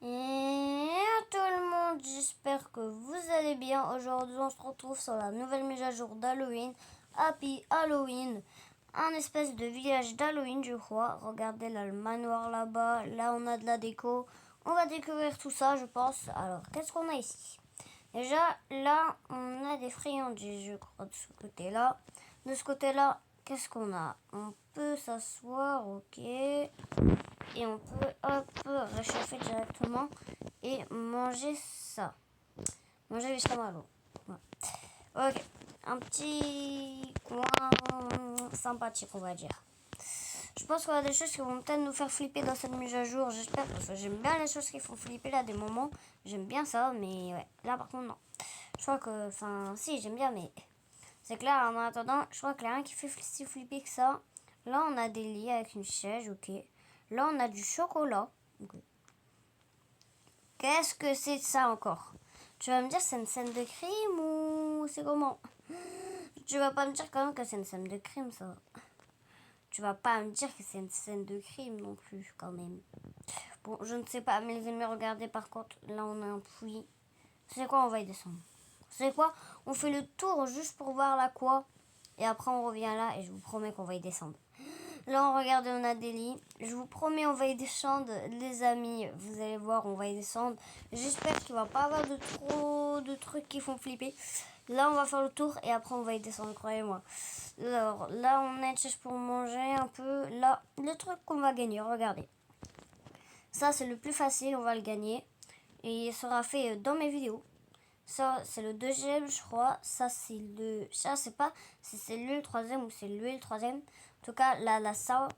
Et tout le monde, j'espère que vous allez bien. Aujourd'hui, on se retrouve sur la nouvelle mise à jour d'Halloween. Happy Halloween. Un espèce de village d'Halloween, je crois. Regardez là, le manoir là-bas. Là, on a de la déco. On va découvrir tout ça, je pense. Alors, qu'est-ce qu'on a ici? Déjà, là, on a des friandises, je crois, de ce côté-là. De ce côté-là, qu'est-ce qu'on a? On peut s'asseoir, ok. Et on peut, réchauffer directement et manger ça. Manger les chamallows. Ouais. Ok. Un petit coin sympathique, on va dire. Je pense qu'on a des choses qui vont peut-être nous faire flipper dans cette mise à jour. J'espère, parce que j'aime bien les choses qui font flipper là, des moments. J'aime bien ça, mais ouais. Là, par contre, non. Je crois que, si, j'aime bien, mais c'est clair, en attendant, je crois qu'il n'y a rien qui fait si flipper que ça. Là, on a des lits avec une chaise, ok. Là, on a du chocolat. Okay. Qu'est-ce que c'est ça encore? Tu vas me dire c'est une scène de crime ou c'est comment? Tu vas pas me dire quand même que c'est une scène de crime, ça. Tu vas pas me dire que c'est une scène de crime non plus, quand même. Bon, je ne sais pas, mais les amis, regardez par contre. Là, on a un puits. C'est quoi? On va y descendre. C'est quoi? On fait le tour juste pour voir là quoi. Et après, on revient là et je vous promets qu'on va y descendre. Là, on regarde, on a des lits. Je vous promets, on va y descendre, les amis. Vous allez voir, on va y descendre. J'espère qu'il ne va pas avoir de trop de trucs qui font flipper. Là, on va faire le tour et après, on va y descendre, croyez-moi. Alors, là, on a une chaise pour manger un peu. Là, le truc qu'on va gagner, regardez. Ça, c'est le plus facile, on va le gagner. Et il sera fait dans mes vidéos. Ça, c'est le deuxième, je crois. Ça, c'est le... Ça, c'est pas... C'est lui le troisième ou c'est lui le troisième. En tout cas, là, ça,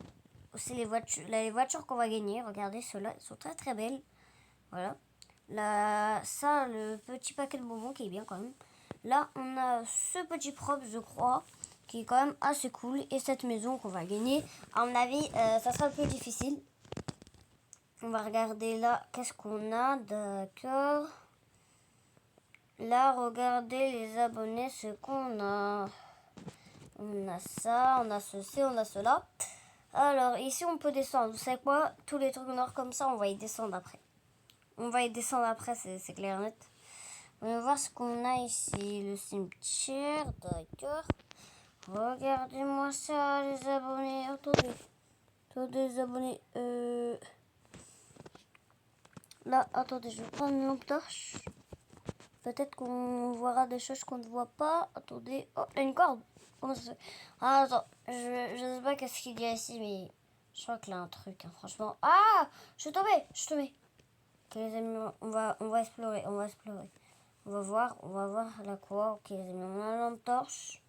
c'est les voitures. Là, les voitures qu'on va gagner. Regardez, ceux-là, ils sont très, très belles. Voilà. Là, ça, le petit paquet de bonbons qui est bien quand même. Là, on a ce petit prop, je crois, qui est quand même assez cool. Et cette maison qu'on va gagner. À mon avis, ça sera un peu difficile. On va regarder là. Qu'est-ce qu'on a? D'accord. Là, regardez les abonnés, ce qu'on a. On a ça, on a ceci, on a cela. Alors, ici, on peut descendre. Vous savez quoi? Tous les trucs noirs comme ça, on va y descendre après. On va y descendre après, c'est clair net. On va voir ce qu'on a ici. Le cimetière, d'accord. Regardez-moi ça, les abonnés. Attendez. Attendez, les abonnés. Là, attendez, je vais prendre une lampe torche. Peut-être qu'on verra des choses qu'on ne voit pas. Attendez. Oh, il y a une corde. Comment ça se fait? Ah, attends. Je sais pas qu'est-ce qu'il y a ici, mais je crois qu'il y a un truc, hein, franchement. Ah! Je suis tombée. Ok, les amis, on va explorer. On va explorer. On va voir la quoi. Ok, les amis, on a une lampe torche.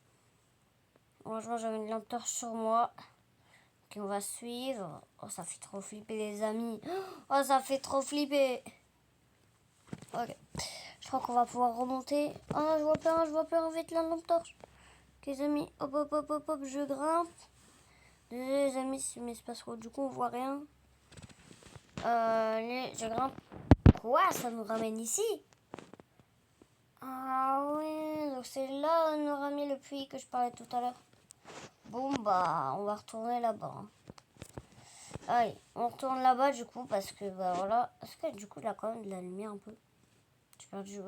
Franchement, j'avais une lampe torche sur moi. Ok, on va suivre. Oh, ça fait trop flipper, les amis. Oh, ça fait trop flipper. Ok. Je crois qu'on va pouvoir remonter. Oh non, je vois plus rien, vite la lampe torche. Ok les amis, hop, je grimpe. Désolé les amis, mais c'est parce que du coup on voit rien. Je grimpe. Quoi? Ça nous ramène ici? Ah oui, donc c'est là où on aura mis le puits que je parlais tout à l'heure. Bon bah, on va retourner là-bas. Hein. Allez, on retourne là-bas du coup parce que bah voilà. Est-ce que du coup il y a quand même de la lumière un peu? J'ai perdu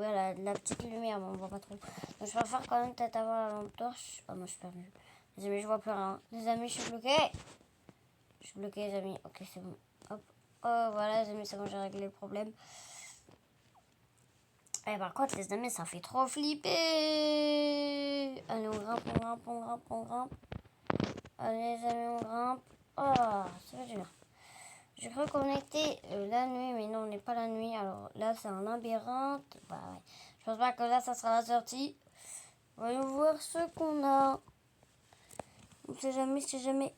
la petite lumière, mais on voit pas trop. Donc je préfère quand même peut-être avoir la lampe torche. Ah, moi je suis perdu. Les amis, je vois plus rien. Les amis, je suis bloqué. Je suis bloqué, les amis. Ok, c'est bon. Hop. Oh, voilà, les amis, c'est bon, j'ai réglé le problème. Et par contre, les amis, ça fait trop flipper. Allez, on grimpe. Allez, les amis, on grimpe. Oh, ça fait dur. J'ai cru qu'on était la nuit, mais non, on n'est pas la nuit. Alors là, c'est un labyrinthe. Bah ouais. Je pense pas que là, ça sera la sortie. Voyons voir ce qu'on a. On sait jamais.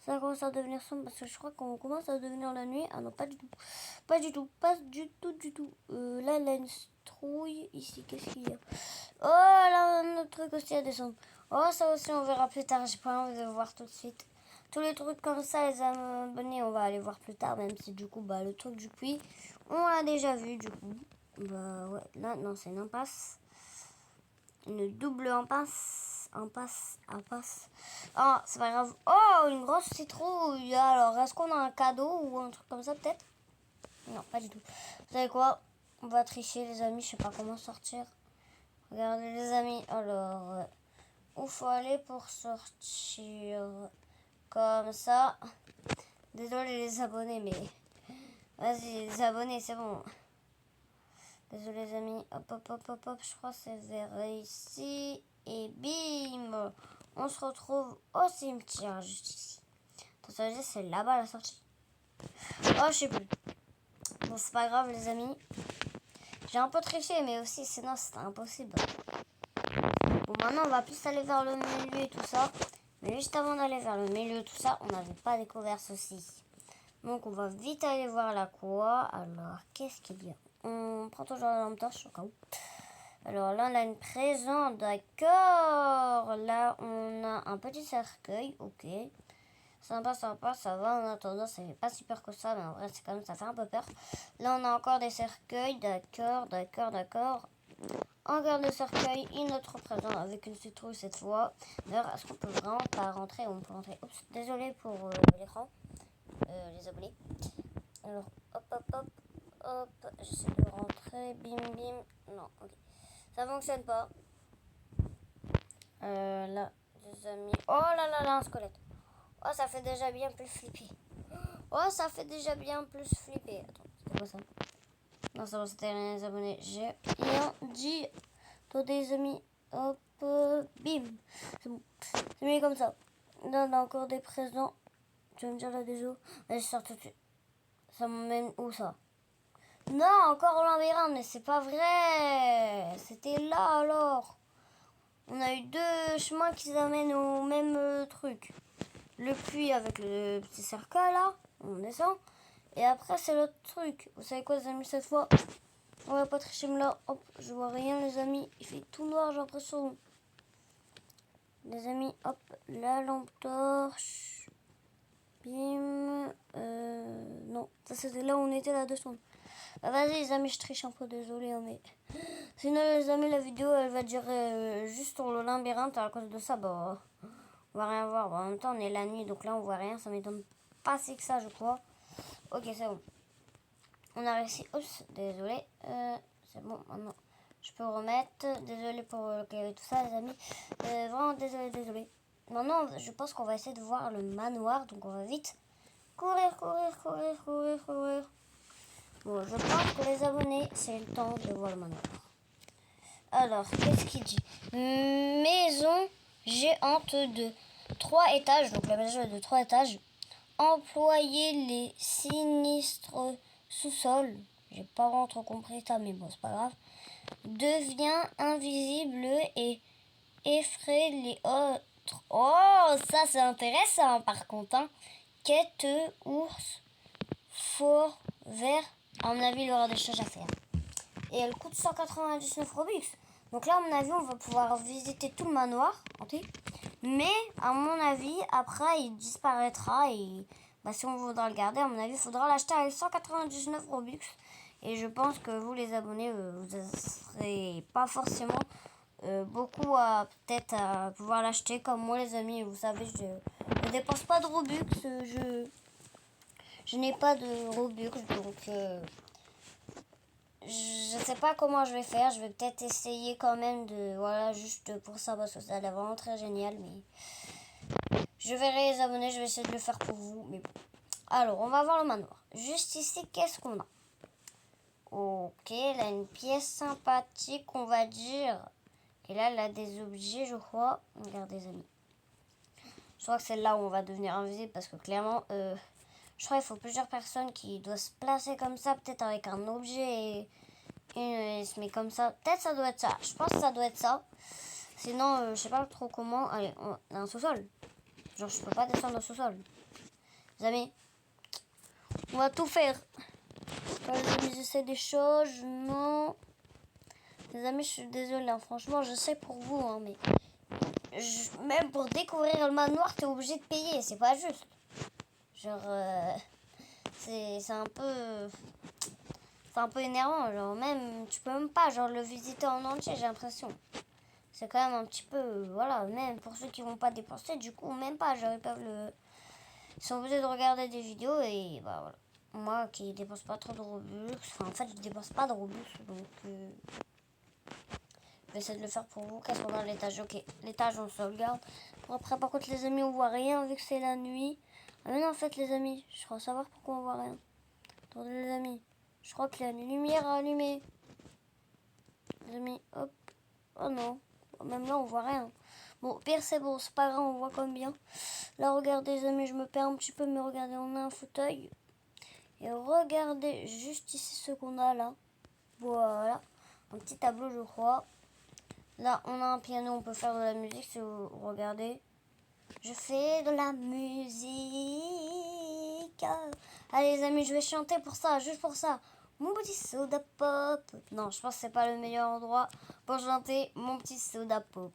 Ça commence à devenir sombre parce que je crois qu'on commence à devenir la nuit. Ah non, pas du tout. Pas du tout. Là, il y a une trouille. Ici, qu'est-ce qu'il y a? Oh, là, un autre truc aussi à descendre. Oh, ça aussi, on verra plus tard. J'ai pas envie de voir tout de suite. Tous les trucs comme ça, les abonnés, on va aller voir plus tard. Même si du coup, bah, le truc du puits, on l'a déjà vu du coup. Bah ouais, là, non, c'est une impasse. Une double impasse. Impasse. Oh, c'est pas grave. Oh, une grosse citrouille. Alors, est-ce qu'on a un cadeau ou un truc comme ça, peut-être? Non, pas du tout. Vous savez quoi? On va tricher, les amis. Je sais pas comment sortir. Regardez, les amis. Alors, où faut aller pour sortir? Comme ça. Désolé, les abonnés, mais... Vas-y, les abonnés, c'est bon. Désolé, les amis. Hop, hop, hop, hop, hop. Je crois que c'est vers ici. Et bim! On se retrouve au cimetière, juste ici. Donc, ça veut dire c'est là-bas la sortie. Oh, je sais plus. Bon, c'est pas grave, les amis. J'ai un peu triché, mais aussi, sinon, c'était impossible. Bon, maintenant, on va plus aller vers le milieu et tout ça. Mais juste avant d'aller vers le milieu et tout ça, on n'avait pas découvert ceci. Donc, on va vite aller voir la quoi. Alors, qu'est-ce qu'il y a? On prend toujours la lampe torche au cas où. Alors là, on a une présence, d'accord. Là, on a un petit cercueil, ok. Sympa, sympa, ça va. En attendant, ça fait pas si peur que ça, mais en vrai, c'est quand même, ça fait un peu peur. Là, on a encore des cercueils, d'accord, d'accord, d'accord. Encore des cercueils, une autre présent avec une citrouille cette fois. D'ailleurs, est-ce qu'on peut vraiment pas rentrer? On peut rentrer. Oups, désolé pour l'écran, les abonnés. Alors, hop, hop, hop, hop. J'essaie de rentrer, bim, bim. Non, ok. Ça fonctionne pas. Là, des amis. Oh là là là, un squelette. Oh, ça fait déjà bien plus flipper. Oh, ça fait déjà bien plus flipper. Attends, c'était quoi ça? Non, c'est bon, c'était rien, les abonnés. J'ai rien dit. Toi, des amis. Hop, bim. C'est bon. C'est mieux comme ça. Là, on a encore des présents. Tu vas me dire là des os. Allez, je sors tout de suite. Ça m'emmène où ça? Non, encore au labyrinthe, mais c'est pas vrai. C'était là alors. On a eu deux chemins qui amènent au même truc. Le puits avec le petit cercle là, on descend. Et après c'est l'autre truc. Vous savez quoi les amis, cette fois on va pas tricher là. Hop, je vois rien les amis. Il fait tout noir, j'ai l'impression. Les amis, hop, la lampe torche. Bim. Non, ça c'était là où on était la 2 secondes. Bah vas-y les amis, je triche un peu, désolé hein, mais... Sinon les amis, la vidéo elle va durer juste sur le labyrinthe. À cause de ça, bah on va rien voir. Bon, en même temps on est la nuit, donc là on voit rien. Ça m'étonne pas si que ça, je crois. Ok, c'est bon. On a réussi. Oups, désolé. C'est bon, maintenant je peux remettre. Désolé pour le clavier et tout ça les amis. Vraiment désolé, désolé. Maintenant je pense qu'on va essayer de voir le manoir. Donc on va vite courir, courir, courir, courir, courir. Bon, je pense que les abonnés, c'est le temps de voir le manoir. Alors, qu'est-ce qu'il dit? Maison géante de 3 étages. Donc la maison est de 3 étages. Employez les sinistres sous-sols. J'ai pas vraiment trop compris ça, mais bon, c'est pas grave. Devient invisible et effraie les autres. Oh, ça c'est intéressant par contre. Hein. Quête ours fort vert. À mon avis, il y aura des choses à faire. Et elle coûte 199 Robux. Donc là, à mon avis, on va pouvoir visiter tout le manoir entier. Mais, à mon avis, après, il disparaîtra. Et bah, si on voudra le garder, à mon avis, il faudra l'acheter avec 199 Robux. Et je pense que vous, les abonnés, vous ne serez pas forcément beaucoup à peut-être à pouvoir l'acheter. Comme moi, les amis, vous savez, je ne dépense pas de Robux. Je n'ai pas de Robux, donc... je sais pas comment je vais faire. Je vais peut-être essayer quand même de... Voilà, juste pour ça, parce que ça a l'air vraiment très génial. Mais je verrai les abonnés, je vais essayer de le faire pour vous. Mais bon. Alors, on va voir le manoir. Juste ici, qu'est-ce qu'on a? Ok, là, une pièce sympathique, on va dire. Et là, elle a des objets, je crois. Regardez, les amis. Je crois que c'est là où on va devenir invisible, parce que clairement... je crois qu'il faut plusieurs personnes qui doivent se placer comme ça, peut-être avec un objet et il se met comme ça. Peut-être ça doit être ça. Je pense que ça doit être ça. Sinon, je sais pas trop comment. Allez, on a un sous-sol. Genre, je peux pas descendre au sous-sol. Les amis, on va tout faire. Les amis, j'essaie des choses. Non. Les amis, je suis désolée. Hein. Franchement, je sais pour vous. Hein, mais même pour découvrir le manoir, t'es obligé de payer. C'est pas juste. Genre, c'est un peu... C'est un peu énervant, genre même, tu peux même pas genre le visiter en entier, j'ai l'impression. C'est quand même un petit peu, voilà, même pour ceux qui vont pas dépenser, du coup, même pas, genre ils peuvent le... Ils sont obligés de regarder des vidéos et bah voilà. moi qui dépense pas trop de Robux, enfin en fait je dépense pas de Robux, donc je vais essayer de le faire pour vous. Qu'est-ce qu'on a à l'étage? Ok, l'étage on sauvegarde. Bon, après par contre les amis on voit rien vu que c'est la nuit. Ah mais non en fait les amis, je crois savoir pourquoi on voit rien. Attendez les amis, je crois qu'il y a une lumière à allumer. Les amis, hop, oh non, même là on voit rien. Bon, pire c'est bon, c'est pas grave, on voit comme bien. Là regardez les amis, je me perds un petit peu mais regardez, on a un fauteuil. Et regardez juste ici ce qu'on a là. Voilà, un petit tableau je crois. Là on a un piano, on peut faire de la musique si vous regardez. Je fais de la musique. Allez les amis, je vais chanter pour ça, juste pour ça. Mon petit soda pop. Non, je pense que c'est pas le meilleur endroit pour chanter mon petit soda pop.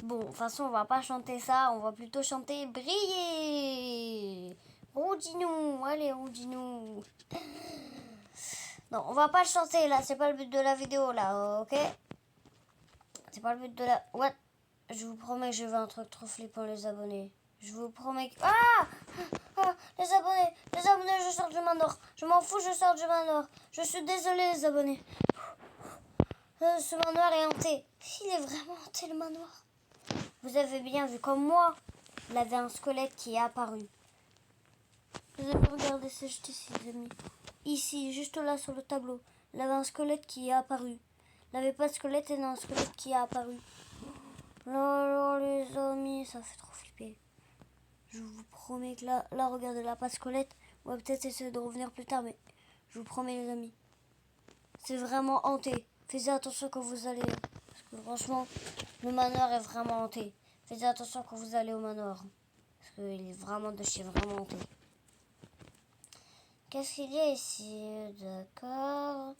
Bon, de toute façon, on va pas chanter ça, on va plutôt chanter briller. Roudinou, allez Roudinou. Non, on va pas le chanter là, c'est pas le but de la vidéo là, ok? C'est pas le but de la... What? Je vous promets que je vais un truc trop flippant les abonnés. Je vous promets que... les abonnés, je sors du manoir. Je m'en fous, je sors du manoir. Je suis désolée les abonnés. Ce manoir est hanté. Il est vraiment hanté le manoir. Vous avez bien vu comme moi, il avait un squelette qui est apparu. Vous avez regardé, c'est juste ici les amis. Ici, juste là sur le tableau. Il avait un squelette qui est apparu. Il n'avait pas de squelette et un squelette qui est apparu. Là, les amis, ça fait trop flipper. Je vous promets que là regardez, là, pas de squelette. On va peut-être essayer de revenir plus tard, mais je vous promets, les amis. C'est vraiment hanté. Faites attention quand vous allez. Parce que franchement, le manoir est vraiment hanté. Faites attention quand vous allez au manoir. Parce qu'il est vraiment de chez vraiment hanté. Qu'est-ce qu'il y a ici? D'accord.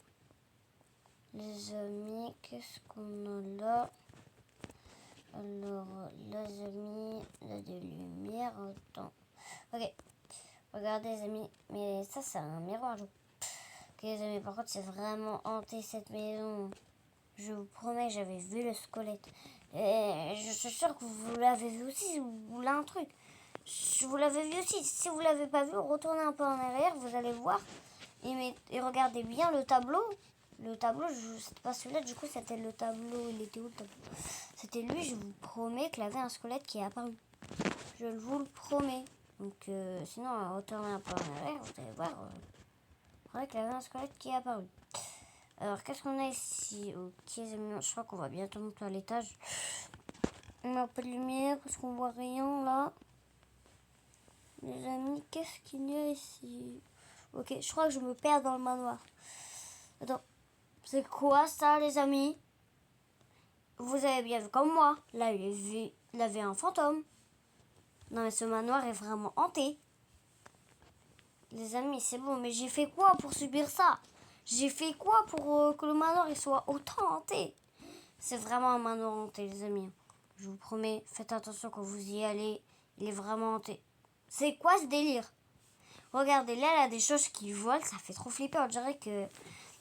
Les amis, qu'est-ce qu'on a là? Alors, les amis, il y a des lumières. Attends. Ok. Regardez, les amis. Mais ça, c'est un miroir. Ok, les amis, par contre, c'est vraiment hanté cette maison. Je vous promets, j'avais vu le squelette. Et je suis sûre que vous l'avez vu aussi, ou là un truc. Vous l'avez vu aussi. Si vous ne l'avez pas vu, retournez un peu en arrière, vous allez voir. Et regardez bien le tableau. Le tableau, c'était pas celui-là, du coup, c'était le tableau. Il était où le tableau? C'était lui, je vous promets qu'il avait un squelette qui est apparu. Je vous le promets. Donc, sinon, retournez un peu en arrière, vous allez voir. Qu'il avait un squelette qui est apparu. Alors, qu'est-ce qu'on a ici? Ok, je crois qu'on va bientôt monter à l'étage. On a un peu de lumière parce qu'on voit rien là. Les amis, qu'est-ce qu'il y a ici? Ok, je crois que je me perds dans le manoir. Attends, c'est quoi ça, les amis? Vous avez bien vu comme moi. Là, il avait un fantôme. Non, mais ce manoir est vraiment hanté. Les amis, c'est bon, mais j'ai fait quoi pour subir ça? J'ai fait quoi pour que le manoir il soit autant hanté? C'est vraiment un manoir hanté, les amis. Je vous promets, faites attention quand vous y allez. Il est vraiment hanté. C'est quoi ce délire? Regardez, là, il y a des choses qui volent. Ça fait trop flipper. On dirait que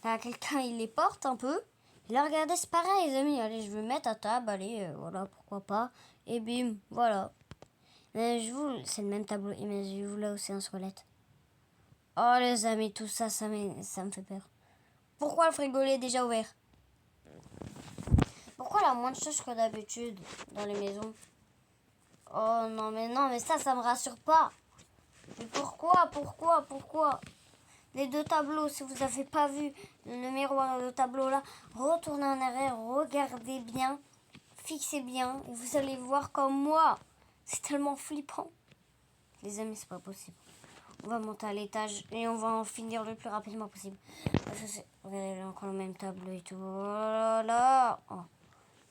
là, quelqu'un, il les porte un peu. Et là, regardez, c'est pareil, les amis. Allez, je vais me mettre à table. Allez, voilà, pourquoi pas. Et bim, voilà. C'est le même tableau. Imaginez-vous là où c'est un squelette. Oh, les amis, tout ça, ça me fait peur. Pourquoi le frigo est déjà ouvert? Pourquoi il y a moins de choses que d'habitude dans les maisons? Oh non, mais ça me rassure pas. Mais pourquoi? Les deux tableaux, si vous n'avez pas vu le miroir et le tableau là, retournez en arrière, regardez bien, fixez bien, et vous allez voir comme moi. C'est tellement flippant. Les amis, c'est pas possible. On va monter à l'étage et on va en finir le plus rapidement possible. Regardez, il y a encore le même tableau et tout. Oh là là. Oh.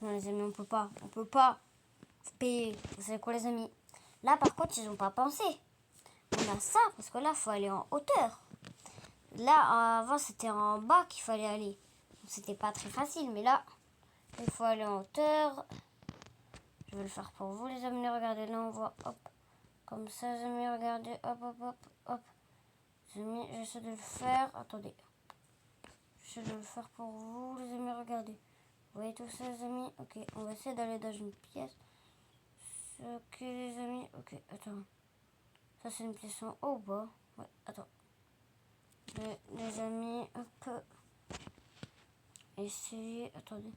Non, les amis, on peut pas. Faut payer. Vous savez quoi, les amis? Là, par contre, ils n'ont pas pensé. On a ça, parce que là, il faut aller en hauteur. Là, avant, c'était en bas qu'il fallait aller. C'était pas très facile, mais là, il faut aller en hauteur. Je vais le faire pour vous, les amis. Regardez, là, on voit, hop. Comme ça, les amis, regardez, hop. Les amis, j'essaie de le faire. Attendez. J'essaie de le faire pour vous, les amis, regardez. Vous voyez tout ça, les amis? Ok, on va essayer d'aller dans une pièce. Ok, les amis, ok, attends. Ça, c'est une pièce en haut ou bas? Ouais, attends. essayer. Attendez.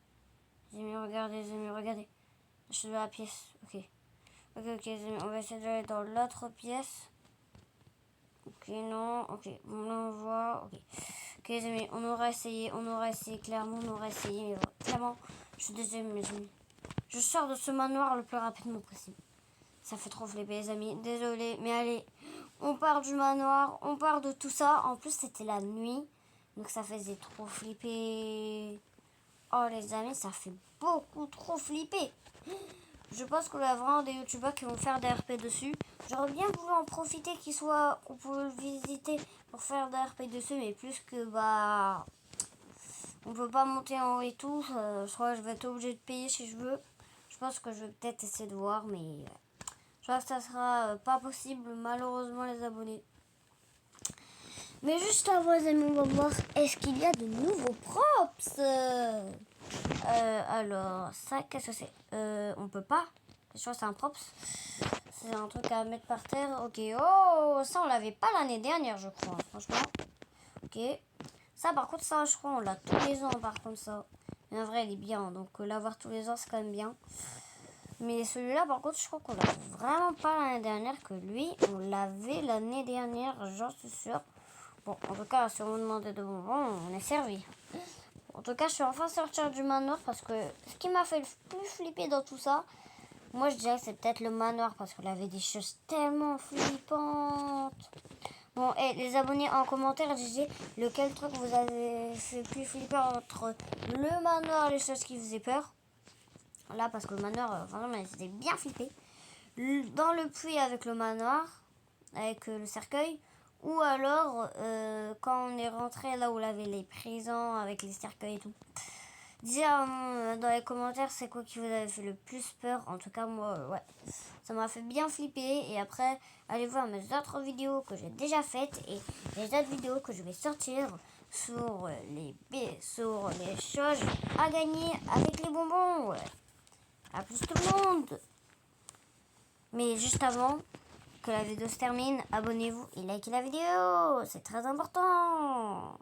Les amis, regardez, les amis, regardez. Je suis dans la pièce. Ok. Ok, les amis, on va essayer d'aller dans l'autre pièce. Ok, non. Ok, on l'envoie. Ok. Ok, les amis, on aura essayé, clairement, on aura essayé. Mais clairement, je suis désolée, mes amis. Je sors de ce manoir le plus rapidement possible. Ça fait trop flipper, les amis. Désolée, mais allez. On part du manoir, on part de tout ça. En plus, c'était la nuit. Donc, ça faisait trop flipper. Oh, les amis, ça fait beaucoup trop flipper. Je pense qu'il y a vraiment des youtubeurs qui vont faire des RP dessus. J'aurais bien voulu en profiter qu'on peut le visiter pour faire des RP dessus. Mais plus que, on peut pas monter en haut et tout. Je crois que je vais être obligé de payer si je veux. Je pense que je vais peut-être essayer de voir, mais je crois que ça sera pas possible, malheureusement, les abonnés. Mais juste avant, les amis, on va voir, est-ce qu'il y a de nouveaux props alors, ça, qu'est-ce que c'est on peut pas. Je crois que c'est un props. C'est un truc à mettre par terre. Ok, oh, ça, on l'avait pas l'année dernière, je crois, franchement. Ok. Ça, par contre, ça, je crois, on l'a tous les ans, par contre, ça. Mais en vrai, il est bien, donc l'avoir tous les ans, c'est quand même bien. Mais celui-là, par contre, je crois qu'on l'a vraiment pas l'année dernière, que lui, on l'avait l'année dernière, j'en suis sûre. Bon, en tout cas, si on me demandait de bonbons, on est servi. En tout cas, je suis enfin sortir du manoir parce que ce qui m'a fait le plus flipper dans tout ça, moi, je dirais que c'est peut-être le manoir parce qu'il avait des choses tellement flippantes. Bon, et les abonnés en commentaire, disaient lequel truc vous avez fait plus flipper entre le manoir et les choses qui faisaient peur. Là, parce que le manoir, vraiment, c'était bien flippé. Dans le puits avec le manoir, avec le cercueil. Ou alors, quand on est rentré là où il y avait les prisons avec les cercueils et tout. Dites dans les commentaires c'est quoi qui vous avait fait le plus peur. En tout cas, moi, ouais, ça m'a fait bien flipper. Et après, allez voir mes autres vidéos que j'ai déjà faites et les autres vidéos que je vais sortir sur les choses à gagner avec les bonbons. Ouais. À plus tout le monde. Mais juste avant que la vidéo se termine, abonnez-vous et likez la vidéo. C'est très important.